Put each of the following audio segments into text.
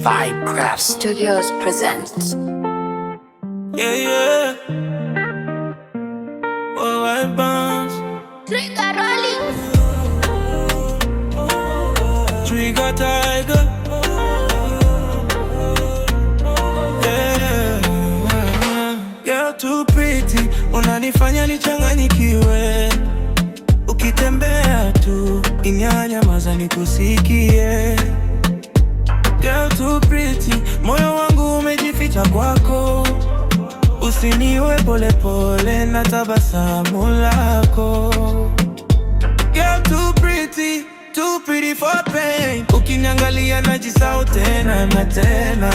Vibecraft Studios presents. Yeah, yeah. Oh, I bounce. Trigger rolling. Trigger tiger. Yeah. Girl too pretty, unanifanya nichanganyikiwe. Ukitembea tu, inyanyamaza nikusikie. Girl too pretty, moyo wangu umejificha kwako. Usiniwe pole pole na tabasamu lako. Girl too pretty for pain. Ukiniangalia najisahau tena na tena.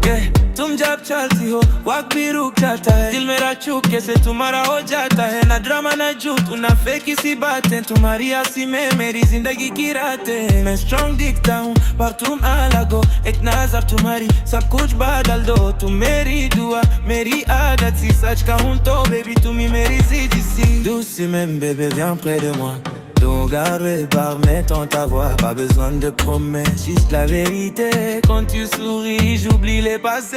Yeah, तुम जब चलती हो वक्त भी रुक जाता है. दिल मेरा चुप कैसे तुम्हारा हो जाता है. ना ड्रामा ना झूठ ना फेक किसी बातें. तुम्हारी हंसी में मेरी जिंदगी की रातें. मैं स्ट्रॉन्ग दिखता हूँ पर तुम अलग हो. एक नजर तुम्हारी सब कुछ बदल दो. तुम मेरी दुआ मेरी आदत सी. सच कहूँ तो बेबी तुम ही मेरी सीधी सी. Douce même bébé viens près de moi. Ton regard par ton ta voix. Pas besoin de promesses, juste la vérité. Quand tu souris, j'oublie les passés.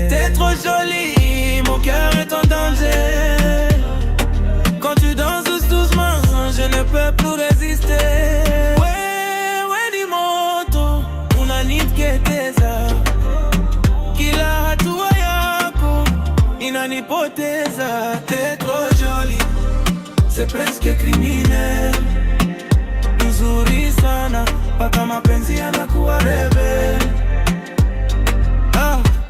T'es trop jolie, mon cœur est en danger. Quand tu danses doucement, je ne peux plus résister. Ouais, dis-moi, unanipendeza. Kila hatua yako inanipoteza. T'es trop jolie, c'est presque criminel. Nzuri sana, paka mapenzi yanakuwa rebel.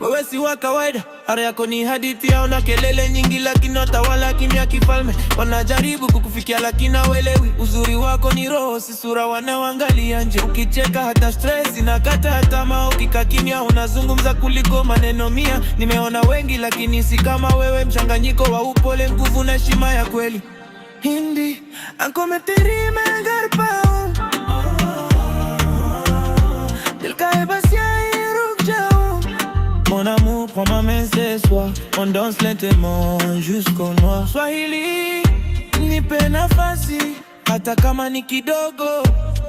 Wewe si wa kawaida, hara yako ni hadithi yao na kelele nyingi lakini watawala kimya kifalme. Wanajaribu kukufikia lakini hawelewi. Uzuri wako ni roho si sura wanaoangalia nje. Ukicheka hata stress inakata tamaa. Ukikaa kimya unazungumza kuliko maneno mia. Nimeona wengi lakini si kama wewe. Mchanganyiko wa upole, nguvu na heshima ya kweli. Hindi, anko me teri mein ghar paun. Dil ka hai bas yahi ruk jaun. Mon amour, prends ma main ce soir. On danse lentement jusqu'au noir. Swahili, nipe nafasi hata kama ni kidogo.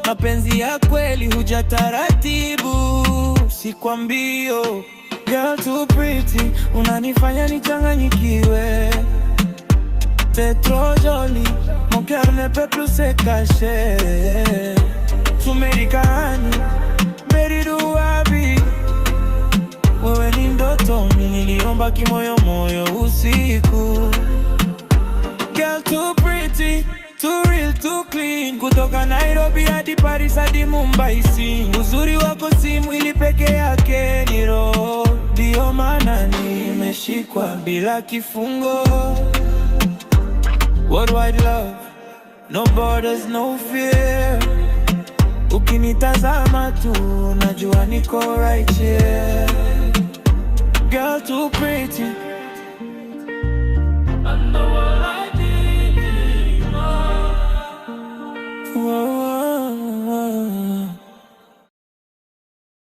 Mapenzi ya kweli huja taratibu, si kwa mbio. Girl too pretty, unanifanya nichanganyikiwe. T'es trop jolie, mon cœur ne peut plus se cacher. Tu merikani, meriduabi. Wewe ni ndoto, niliomba kimoyo moyo usiku. Girl too pretty, too real, too clean. Kutoka Nairobi hadi Paris hadi Mumbai si. Uzuri wako si mwili peke yake ni roho. Ndio maana nimeshikwa bila kifungo. Worldwide love, no borders, no fear. Ukinitazama tu, najua niko right here. Girl too pretty,